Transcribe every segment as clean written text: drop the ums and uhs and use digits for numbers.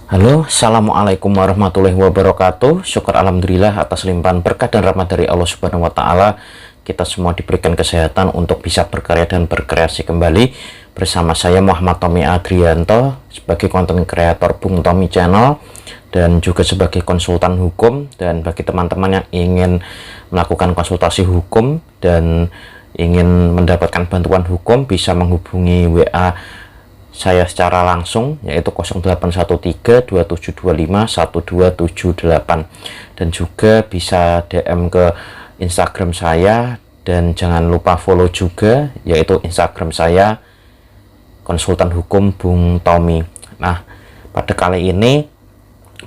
Halo, Assalamualaikum warahmatullahi wabarakatuh. Syukur alhamdulillah atas limpahan berkah dan rahmat dari Allah Subhanahu wa Ta'ala. Kita semua diberikan kesehatan untuk bisa berkarya dan berkreasi kembali. Bersama saya Muhammad Tommy Adrianto sebagai konten kreator Bung Tommy Channel dan juga sebagai konsultan hukum. Dan bagi teman-teman yang ingin melakukan konsultasi hukum dan ingin mendapatkan bantuan hukum, bisa menghubungi WA saya secara langsung, yaitu 0813-2725-1278, dan juga bisa DM ke Instagram saya, dan jangan lupa follow juga, yaitu Instagram saya konsultan hukum Bung Tommy. Nah, pada kali ini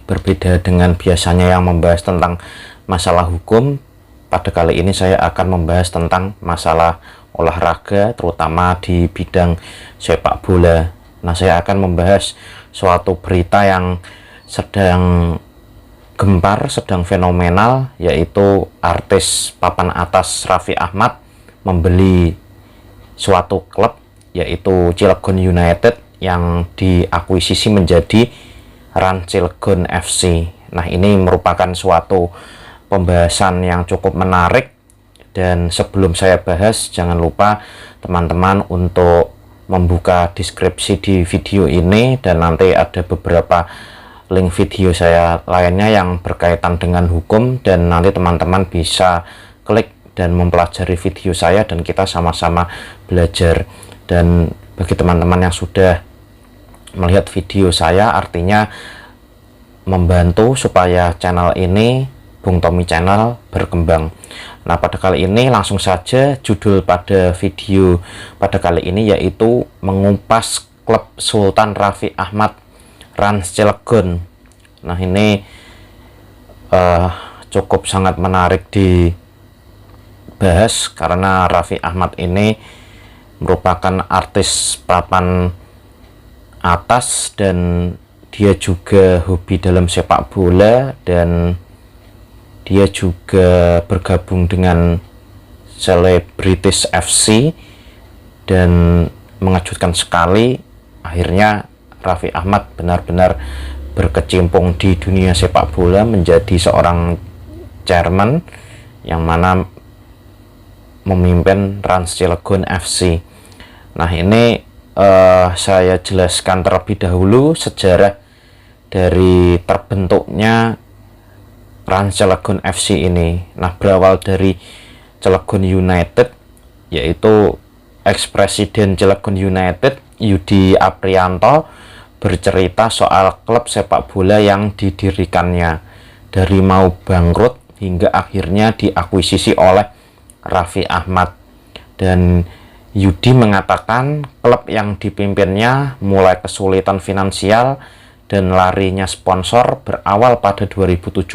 berbeda dengan biasanya yang membahas tentang masalah hukum. Pada kali ini saya akan membahas tentang masalah olahraga, terutama di bidang sepak bola. Nah, saya akan membahas suatu berita yang sedang gempar, sedang fenomenal, yaitu artis papan atas Raffi Ahmad membeli suatu klub, yaitu Cilegon United, yang diakuisisi menjadi Rans Cilegon FC. Nah, ini merupakan suatu pembahasan yang cukup menarik, dan sebelum saya bahas, jangan lupa teman-teman untuk membuka deskripsi di video ini, dan nanti ada beberapa link video saya lainnya yang berkaitan dengan hukum, dan nanti teman-teman bisa klik dan mempelajari video saya dan kita sama-sama belajar. Dan bagi teman-teman yang sudah melihat video saya, artinya membantu supaya channel ini, Bung Tommy Channel, berkembang. Nah, pada kali ini langsung saja judul pada video pada kali ini, yaitu mengupas klub Sultan Raffi Ahmad Rans Cilegon. Nah, ini cukup sangat menarik dibahas karena Raffi Ahmad ini merupakan artis papan atas, dan dia juga hobi dalam sepak bola, dan dia juga bergabung dengan Selebritis FC, dan mengejutkan sekali, akhirnya Raffi Ahmad benar-benar berkecimpung di dunia sepak bola, menjadi seorang chairman yang mana memimpin Rans Cilegon FC. Nah, ini saya jelaskan terlebih dahulu sejarah dari terbentuknya Rans Cilegon FC ini. Nah, berawal dari Cilegon United, yaitu ex-presiden Cilegon United Yudi Aprianto bercerita soal klub sepak bola yang didirikannya dari mau bangkrut hingga akhirnya diakuisisi oleh Raffi Ahmad. Dan Yudi mengatakan klub yang dipimpinnya mulai kesulitan finansial dan larinya sponsor berawal pada 2017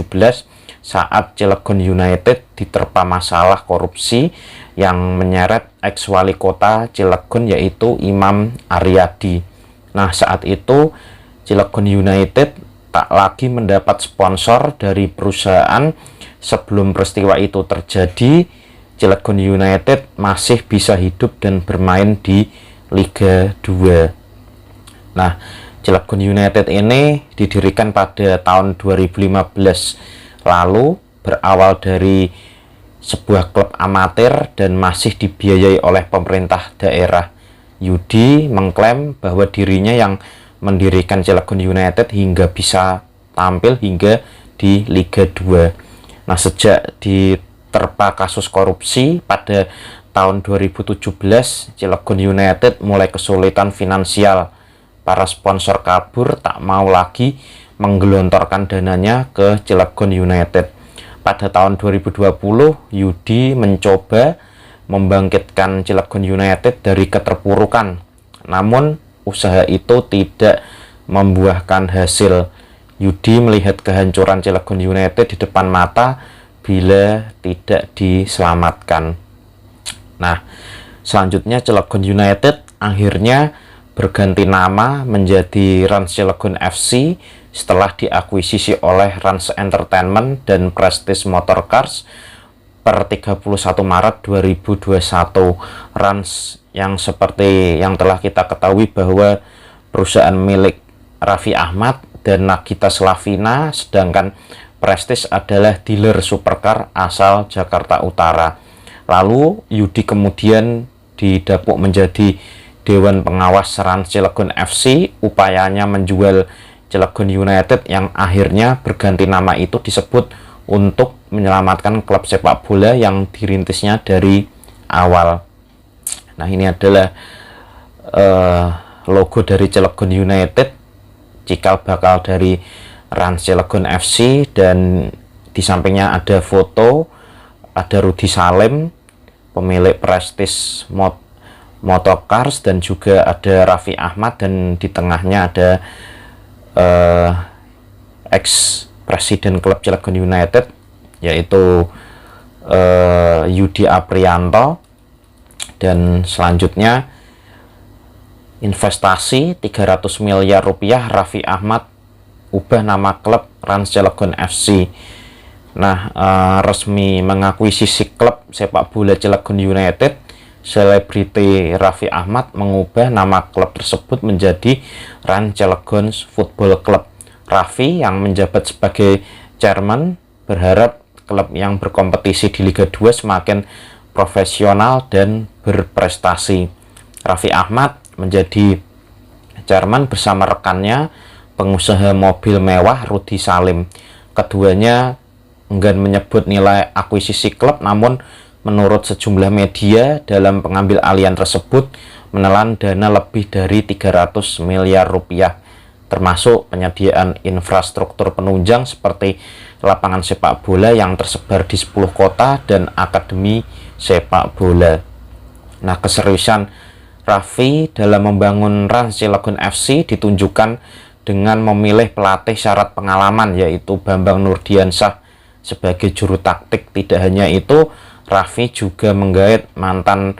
saat Cilegon United diterpa masalah korupsi yang menyeret ex-wali kota Cilegon, yaitu Imam Aryadi. Nah, saat itu Cilegon United tak lagi mendapat sponsor dari perusahaan. Sebelum peristiwa itu terjadi, Cilegon United masih bisa hidup dan bermain di Liga 2. Nah, Cilegon United ini didirikan pada tahun 2015 lalu, berawal dari sebuah klub amatir dan masih dibiayai oleh pemerintah daerah. Yudi mengklaim bahwa dirinya yang mendirikan Cilegon United hingga bisa tampil hingga di Liga 2. Nah, sejak diterpa kasus korupsi pada tahun 2017, Cilegon United mulai kesulitan finansial. Para sponsor kabur, tak mau lagi menggelontorkan dananya ke Cilegon United. Pada tahun 2020, Yudi mencoba membangkitkan Cilegon United dari keterpurukan. Namun, usaha itu tidak membuahkan hasil. Yudi melihat kehancuran Cilegon United di depan mata bila tidak diselamatkan. Nah, selanjutnya Cilegon United akhirnya berganti nama menjadi Rans Cilegon FC setelah diakuisisi oleh Rans Entertainment dan Prestige Motorcars per 31 Maret 2021. Rans yang seperti yang telah kita ketahui bahwa perusahaan milik Raffi Ahmad dan Nagita Slavina, sedangkan Prestige adalah dealer supercar asal Jakarta Utara. Lalu Yudi kemudian didapuk menjadi Dewan Pengawas Rans Cilegon FC. Upayanya menjual Cilegon United yang akhirnya berganti nama itu disebut untuk menyelamatkan klub sepak bola yang dirintisnya dari awal. Nah, ini adalah logo dari Cilegon United, cikal bakal dari Rans Cilegon FC, dan di sampingnya ada foto, ada Rudi Salim, pemilik Prestige Motorcars, dan juga ada Raffi Ahmad, dan di tengahnya ada ex presiden klub Cilegon United yaitu Yudi Aprianto. Dan selanjutnya investasi 300 miliar rupiah, Raffi Ahmad ubah nama klub Rans Cilegon FC. Nah, resmi mengakuisisi klub sepak bola Cilegon United, selebriti Raffi Ahmad mengubah nama klub tersebut menjadi Rans Cilegon Football Club. Raffi yang menjabat sebagai chairman berharap klub yang berkompetisi di Liga 2 semakin profesional dan berprestasi. Raffi Ahmad menjadi chairman bersama rekannya, pengusaha mobil mewah Rudi Salim. Keduanya enggan menyebut nilai akuisisi klub, namun menurut sejumlah media dalam pengambil alihan tersebut menelan dana lebih dari 300 miliar rupiah, termasuk penyediaan infrastruktur penunjang seperti lapangan sepak bola yang tersebar di 10 kota dan akademi sepak bola. Nah, keseriusan Raffi dalam membangun Rans Cilegon FC ditunjukkan dengan memilih pelatih syarat pengalaman, yaitu Bambang Nurdiansyah sebagai juru taktik. Tidak hanya itu, Raffi juga menggait mantan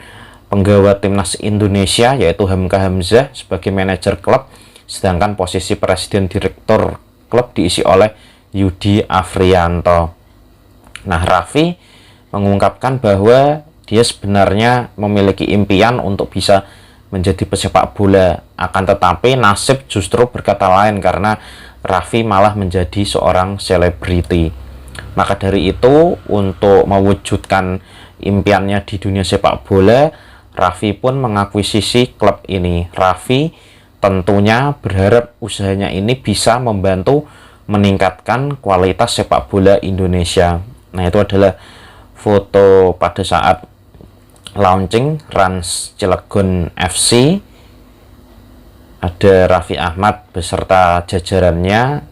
penggawa timnas Indonesia yaitu Hamka Hamzah sebagai manajer klub, sedangkan posisi presiden direktur klub diisi oleh Yudi Afrianto. Nah, Raffi mengungkapkan bahwa dia sebenarnya memiliki impian untuk bisa menjadi pesepak bola, akan tetapi nasib justru berkata lain karena Raffi malah menjadi seorang selebriti. Maka dari itu, untuk mewujudkan impiannya di dunia sepak bola, Raffi pun mengakuisisi klub ini. Raffi tentunya berharap usahanya ini bisa membantu meningkatkan kualitas sepak bola Indonesia. Nah, itu adalah foto pada saat launching Rans Cilegon FC. Ada Raffi Ahmad beserta jajarannya,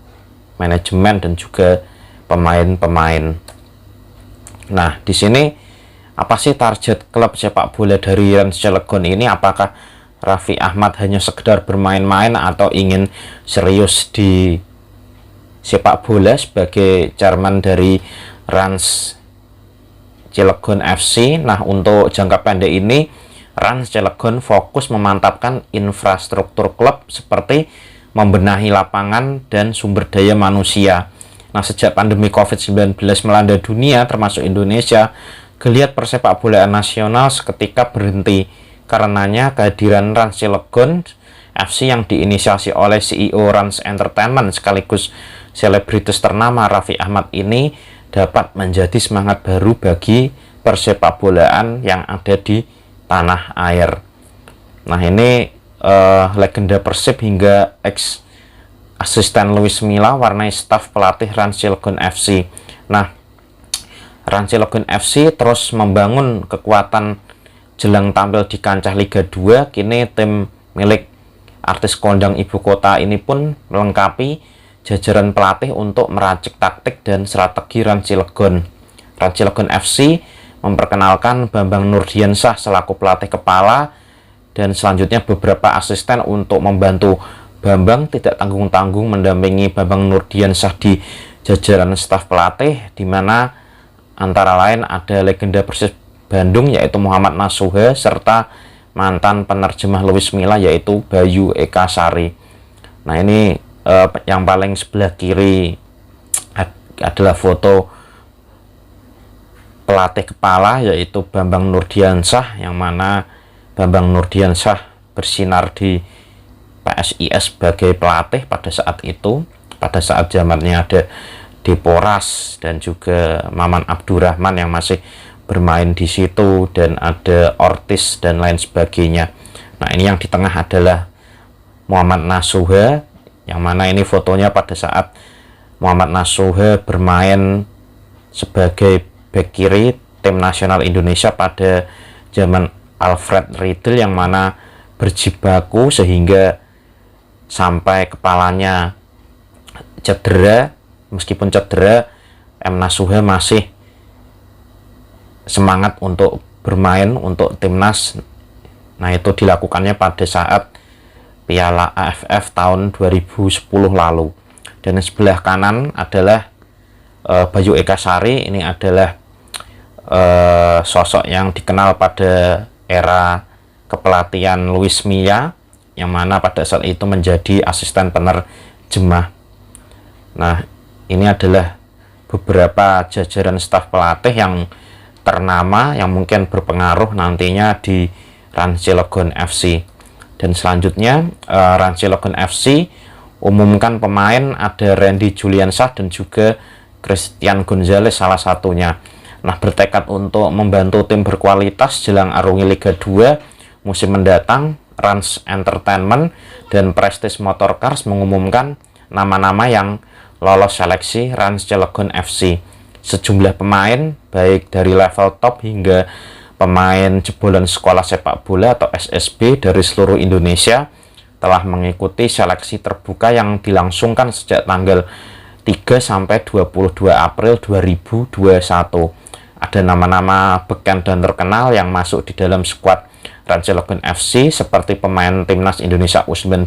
manajemen, dan juga pemain-pemain. Nah, di sini apa sih target klub sepak bola dari Rans Cilegon ini? Apakah Raffi Ahmad hanya sekedar bermain-main atau ingin serius di sepak bola sebagai chairman dari Rans Cilegon FC? Nah, untuk jangka pendek ini Rans Cilegon fokus memantapkan infrastruktur klub seperti membenahi lapangan dan sumber daya manusia. Nah, sejak pandemi COVID-19 melanda dunia termasuk Indonesia, geliat persepak bolaan nasional seketika berhenti. Karenanya kehadiran Rans Cilegon FC yang diinisiasi oleh CEO Rans Entertainment sekaligus selebritis ternama Raffi Ahmad ini dapat menjadi semangat baru bagi persepak bolaan yang ada di tanah air. Nah, ini legenda Persib hingga ex asisten Luis Milla warnai staf pelatih Rans Cilegon FC. Nah, Rans Cilegon FC terus membangun kekuatan jelang tampil di kancah Liga 2. Kini tim milik artis kondang ibu kota ini pun melengkapi jajaran pelatih untuk meracik taktik dan strategi Rans Cilegon. Rans Cilegon FC memperkenalkan Bambang Nurdiansyah selaku pelatih kepala dan selanjutnya beberapa asisten untuk membantu Bambang tidak tanggung-tanggung mendampingi Bambang Nurdiansyah di jajaran staf pelatih, di mana antara lain ada legenda Persib Bandung yaitu Muhammad Nasuha serta mantan penerjemah Luis Milla yaitu Bayu Eka Sari. Nah, ini yang paling sebelah kiri adalah foto pelatih kepala yaitu Bambang Nurdiansyah, yang mana Bambang Nurdiansyah bersinar di PSIS sebagai pelatih pada saat itu. pada saat zamannya ada Deporas dan juga Maman Abdurrahman yang masih bermain di situ, dan ada Ortiz dan lain sebagainya. Nah, ini yang di tengah adalah Muhammad Nasuha, yang mana ini fotonya pada saat Muhammad Nasuha bermain sebagai bek kiri tim nasional Indonesia pada zaman Alfred Riedel, yang mana berjibaku sehingga sampai kepalanya cedera. Meskipun cedera, M. Nasuha masih semangat untuk bermain untuk timnas. Nah, itu dilakukannya pada saat Piala AFF tahun 2010 lalu. Dan sebelah kanan adalah Bayu Eka Sari. Ini adalah sosok yang dikenal pada era kepelatihan Luis Milla, yang mana pada saat itu menjadi asisten penerjemah. Nah, ini adalah beberapa jajaran staf pelatih yang ternama yang mungkin berpengaruh nantinya di Rans Cilegon FC. Dan selanjutnya Rans Cilegon FC umumkan pemain, ada Randy Juliansyah dan juga Christian Gonzalez salah satunya. Nah, bertekad untuk membantu tim berkualitas jelang arungi Liga 2 musim mendatang, Rans Entertainment dan Prestige Motorcars mengumumkan nama-nama yang lolos seleksi Rans Cilegon FC. Sejumlah pemain baik dari level top hingga pemain jebolan sekolah sepak bola atau SSB dari seluruh Indonesia telah mengikuti seleksi terbuka yang dilangsungkan sejak tanggal 3 sampai 22 April 2021. Ada nama-nama beken dan terkenal yang masuk di dalam skuad Rans Cilegon FC seperti pemain timnas Indonesia U19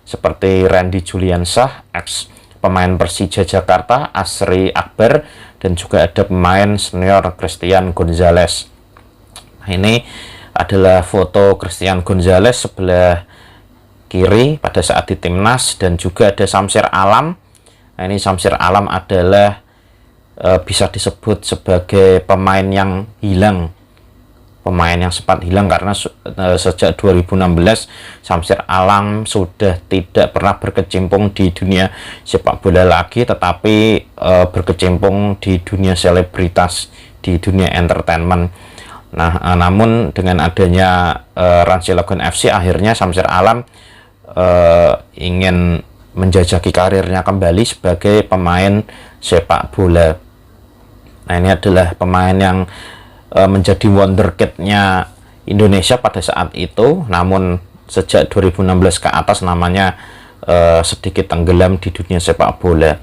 seperti Randy Juliansyah, ex pemain Persija Jakarta Asri Akbar, dan juga ada pemain senior Christian Gonzalez. Nah, ini adalah foto Christian Gonzalez sebelah kiri pada saat di timnas, dan juga ada Samsir Alam. Nah, ini Samsir Alam adalah bisa disebut sebagai pemain yang hilang, pemain yang sempat hilang karena sejak 2016 Samsir Alam sudah tidak pernah berkecimpung di dunia sepak bola lagi, tetapi berkecimpung di dunia selebritas, di dunia entertainment. Nah, namun dengan adanya Rans Cilegon FC, akhirnya Samsir Alam ingin menjajaki karirnya kembali sebagai pemain sepak bola. Nah, ini adalah pemain yang menjadi wonderkid-nya Indonesia pada saat itu, namun sejak 2016 ke atas namanya sedikit tenggelam di dunia sepak bola.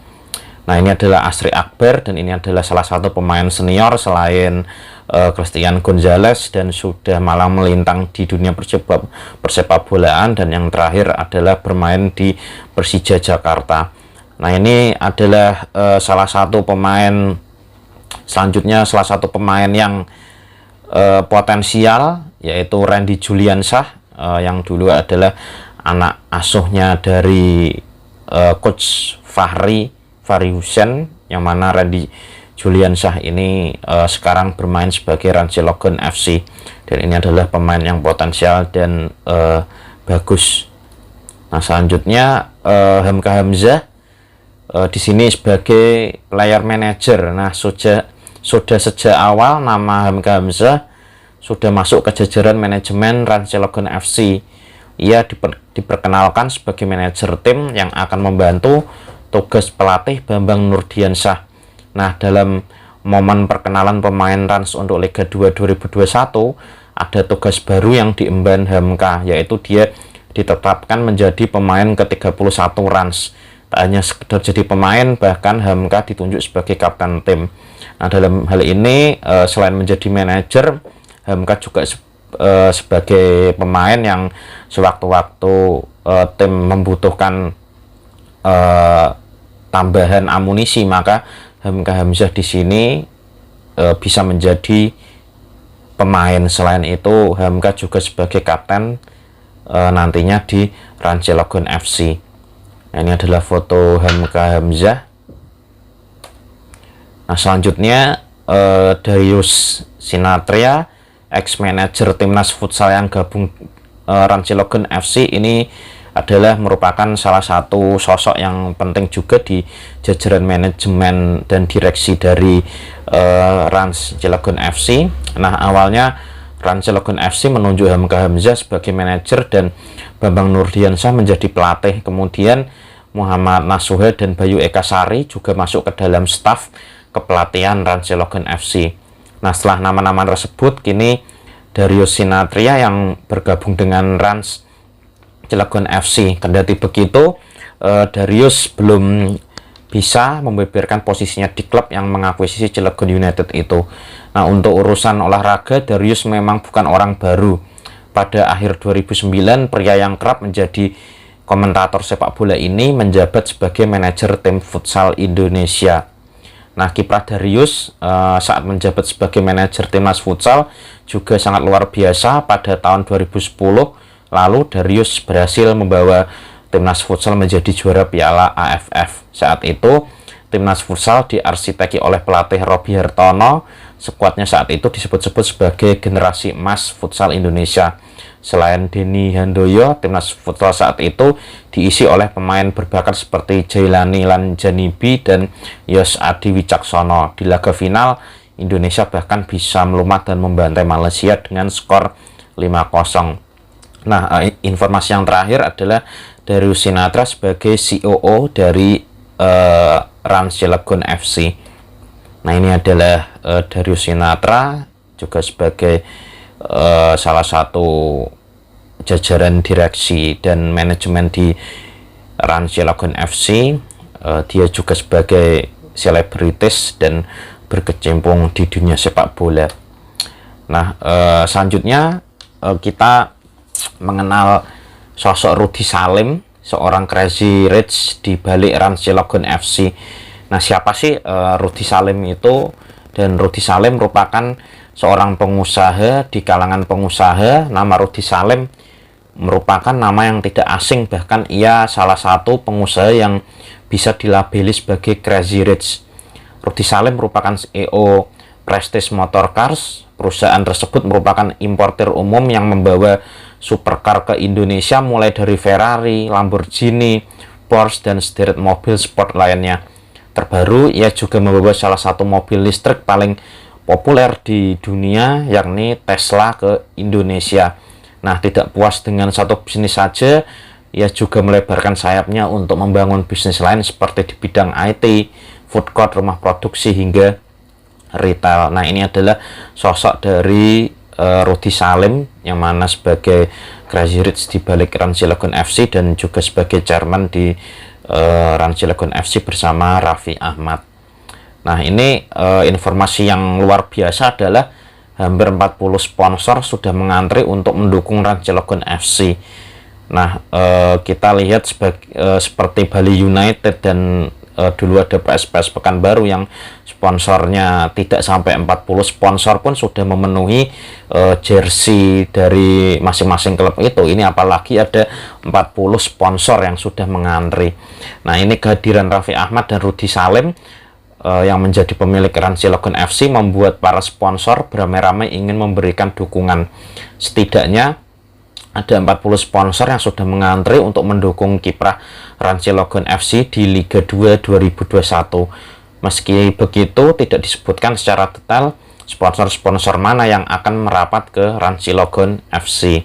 Nah, ini adalah Asri Akbar, dan ini adalah salah satu pemain senior selain Christian Gonzalez, dan sudah malang melintang di dunia persepak bolaan, dan yang terakhir adalah bermain di Persija Jakarta. Nah, ini adalah salah satu pemain yang potensial, yaitu Randy Juliansyah, yang dulu adalah anak asuhnya dari coach Fahri Hussein, yang mana Randy Juliansyah ini sekarang bermain sebagai Rans Cilegon FC, dan ini adalah pemain yang potensial dan bagus. Nah, selanjutnya Hamka Hamzah di sini sebagai player manager. Nah, sudah sejak awal nama Hamka Hamzah sudah masuk ke jajaran manajemen Rans Cilegon FC. Ia diperkenalkan sebagai manajer tim yang akan membantu tugas pelatih Bambang Nurdiansyah. Nah, dalam momen perkenalan pemain Rans untuk Liga 2 2021, ada tugas baru yang diemban Hamka, yaitu dia ditetapkan menjadi pemain ke-31 Rans. Tak hanya sekedar jadi pemain, bahkan Hamka ditunjuk sebagai kapten tim. Nah, dalam hal ini selain menjadi manajer, Hamka juga sebagai pemain yang sewaktu-waktu tim membutuhkan tambahan amunisi, maka Hamka Hamzah di sini bisa menjadi pemain. Selain itu, Hamka juga sebagai kapten nantinya di Rans Cilegon FC. Nah, ini adalah foto Hamka Hamzah. Nah, selanjutnya Darius Sinathrya, ex manajer timnas futsal yang gabung Rans Cilegon FC, ini adalah merupakan salah satu sosok yang penting juga di jajaran manajemen dan direksi dari Rans Cilegon FC. Nah, awalnya Rans Cilegon FC menunjuk Hamka Hamzah sebagai manajer dan Bambang Nurdiansyah menjadi pelatih. Kemudian Muhammad Nasuhe dan Bayu Eka Sari juga masuk ke dalam staf kepelatihan Rans Cilegon FC. Nah, setelah nama-nama tersebut, kini Darius Sinathrya yang bergabung dengan Rans Cilegon FC. Kendati begitu, Darius belum bisa membeberkan posisinya di klub yang mengakuisisi Cilegon United itu. Nah, untuk urusan olahraga, Darius memang bukan orang baru. Pada akhir 2009, pria yang kerap menjadi komentator sepak bola ini menjabat sebagai manajer tim futsal Indonesia. Nah, kiprah Darius saat menjabat sebagai manajer timnas futsal juga sangat luar biasa. Pada tahun 2010 lalu, Darius berhasil membawa timnas futsal menjadi juara Piala AFF. Saat itu, timnas futsal diarsiteki oleh pelatih Robby Hartono. Skuadnya saat itu disebut-sebut sebagai generasi emas futsal Indonesia. Selain Denny Handoyo, timnas futsal saat itu diisi oleh pemain berbakat seperti Jailani Lanjanibi dan Yos Adi Wicaksono. Di laga final, Indonesia bahkan bisa melumat dan membantai Malaysia dengan skor 5-0. Nah, informasi yang terakhir adalah Darius Sinathrya sebagai COO dari Rans Cilegon FC. Nah, ini adalah Darius Sinathrya juga sebagai salah satu jajaran direksi dan manajemen di Rans Cilegon FC. Dia juga sebagai selebritis dan berkecimpung di dunia sepak bola. Nah, selanjutnya kita mengenal sosok Rudy Salim, seorang crazy rich di balik Rans Cilegon FC. Nah, siapa sih Rudy Salim itu? Dan Rudy Salim merupakan seorang pengusaha di kalangan pengusaha. Nama Rudy Salim merupakan nama yang tidak asing, bahkan ia salah satu pengusaha yang bisa dilabeli sebagai crazy rich. Rudy Salim merupakan CEO Prestige Motor Cars. Perusahaan tersebut merupakan importir umum yang membawa supercar ke Indonesia mulai dari Ferrari, Lamborghini, Porsche, dan sederet mobil sport lainnya. Terbaru, ia juga membawa salah satu mobil listrik paling populer di dunia, yakni Tesla, ke Indonesia. Nah, tidak puas dengan satu bisnis saja, ia juga melebarkan sayapnya untuk membangun bisnis lain seperti di bidang IT, food court, rumah produksi, hingga retail. Nah, ini adalah sosok dari Rudy Salim, yang mana sebagai crazy rich di balik Rans Cilegon FC dan juga sebagai chairman di Rans Cilegon FC bersama Raffi Ahmad. Nah, ini informasi yang luar biasa adalah hampir 40 sponsor sudah mengantri untuk mendukung Rans Cilegon FC. Nah, kita lihat seperti Bali United dan dulu ada PSPS Pekanbaru yang sponsornya tidak sampai 40 sponsor pun sudah memenuhi jersey dari masing-masing klub itu. Ini apalagi ada 40 sponsor yang sudah mengantri. Nah, ini kehadiran Raffi Ahmad dan Rudy Salim yang menjadi pemilik Rans Cilegon FC membuat para sponsor beramai-ramai ingin memberikan dukungan. Setidaknya ada 40 sponsor yang sudah mengantri untuk mendukung kiprah Rans Cilegon FC di Liga 2 2021. Meski begitu, tidak disebutkan secara detail sponsor-sponsor mana yang akan merapat ke Rans Cilegon FC.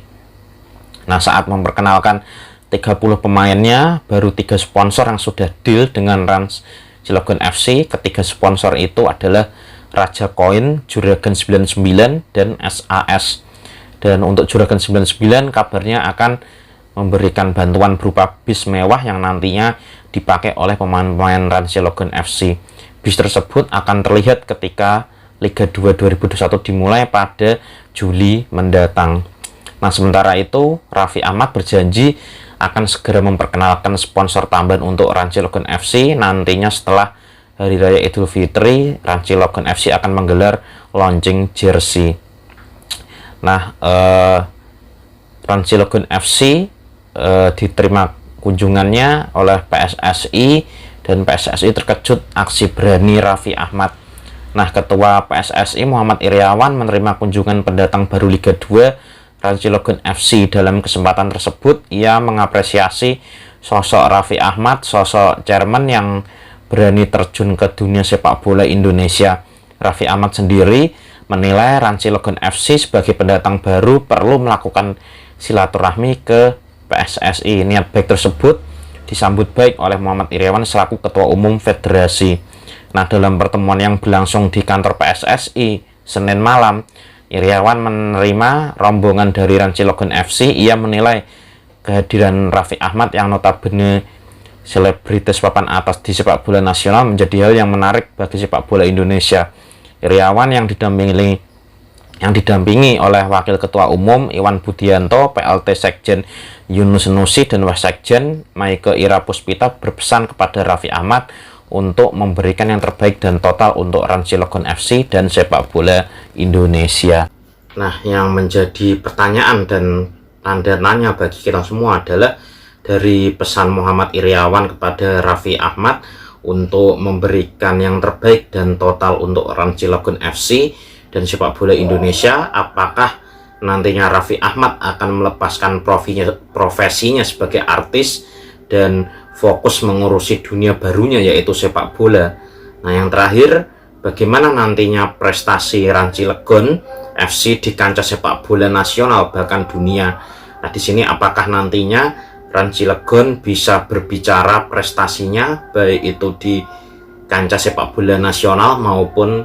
Nah, saat memperkenalkan 30 pemainnya, baru 3 sponsor yang sudah deal dengan Rans Cilegon FC. Ketiga sponsor itu adalah Raja Koin, Juragan 99, dan SAS. Dan untuk Juragan 99 kabarnya akan memberikan bantuan berupa bis mewah yang nantinya dipakai oleh pemain-pemain Rans Cilegon FC. Bis tersebut akan terlihat ketika Liga 2 2021 dimulai pada Juli mendatang. Nah, sementara itu Raffi Ahmad berjanji akan segera memperkenalkan sponsor tambahan untuk Rans Cilegon FC. Nantinya setelah Hari Raya Idul Fitri, Rans Cilegon FC akan menggelar launching jersey. Nah, Rans Cilegon FC diterima kunjungannya oleh PSSI, dan PSSI terkejut aksi berani Raffi Ahmad. Nah, Ketua PSSI Muhammad Iriawan menerima kunjungan pendatang baru Liga 2 Cilegon FC. Dalam kesempatan tersebut, ia mengapresiasi sosok Raffi Ahmad, sosok chairman yang berani terjun ke dunia sepak bola Indonesia. Raffi Ahmad sendiri menilai Cilegon FC sebagai pendatang baru perlu melakukan silaturahmi ke PSSI. Niat baik tersebut disambut baik oleh Muhammad Iryawan selaku Ketua Umum Federasi. Nah, dalam pertemuan yang berlangsung di kantor PSSI Senin malam, Iryawan menerima rombongan dari Cilegon FC. Ia menilai kehadiran Raffi Ahmad yang notabene selebritis papan atas di sepak bola nasional menjadi hal yang menarik bagi sepak bola Indonesia. Iryawan yang didampingi oleh Wakil Ketua Umum Iwan Budianto, PLT Sekjen Yunus Nusi, dan Wasekjen Maike Ira Puspita berpesan kepada Raffi Ahmad untuk memberikan yang terbaik dan total untuk Cilegon FC dan sepak bola Indonesia. Nah, yang menjadi pertanyaan dan tanda tanya bagi kita semua adalah dari pesan Muhammad Iryawan kepada Raffi Ahmad untuk memberikan yang terbaik dan total untuk Cilegon FC dan sepak bola Indonesia. Apakah nantinya Raffi Ahmad akan melepaskan profesinya sebagai artis dan fokus mengurusi dunia barunya, yaitu sepak bola? Nah, yang terakhir, bagaimana nantinya prestasi Cilegon FC di kancah sepak bola nasional bahkan dunia? Nah, di sini apakah nantinya Cilegon bisa berbicara prestasinya baik itu di kancah sepak bola nasional maupun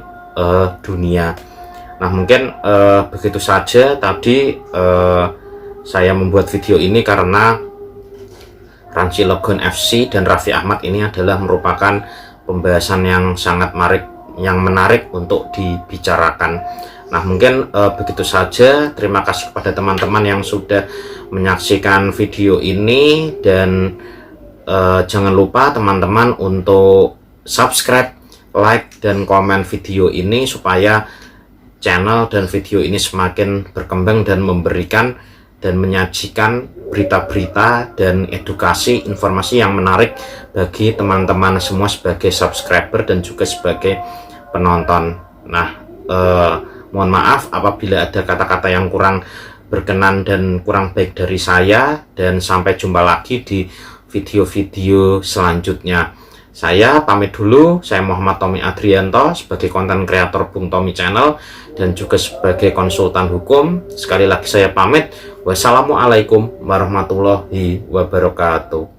dunia? Nah, mungkin begitu saja tadi saya membuat video ini karena Cilegon FC dan Raffi Ahmad ini adalah merupakan pembahasan yang sangat menarik untuk dibicarakan. Nah, mungkin begitu saja. Terima kasih kepada teman-teman yang sudah menyaksikan video ini, dan jangan lupa teman-teman untuk subscribe, like, dan komen video ini supaya channel dan video ini semakin berkembang dan memberikan dan menyajikan berita-berita dan edukasi, informasi yang menarik bagi teman-teman semua sebagai subscriber dan juga sebagai penonton. Nah, mohon maaf apabila ada kata-kata yang kurang berkenan dan kurang baik dari saya, dan sampai jumpa lagi di video-video selanjutnya. Saya pamit dulu. Saya Muhammad Tommy Adrianto sebagai konten kreator Bung Tommy Channel dan juga sebagai konsultan hukum. Sekali lagi saya pamit. Wassalamualaikum warahmatullahi wabarakatuh.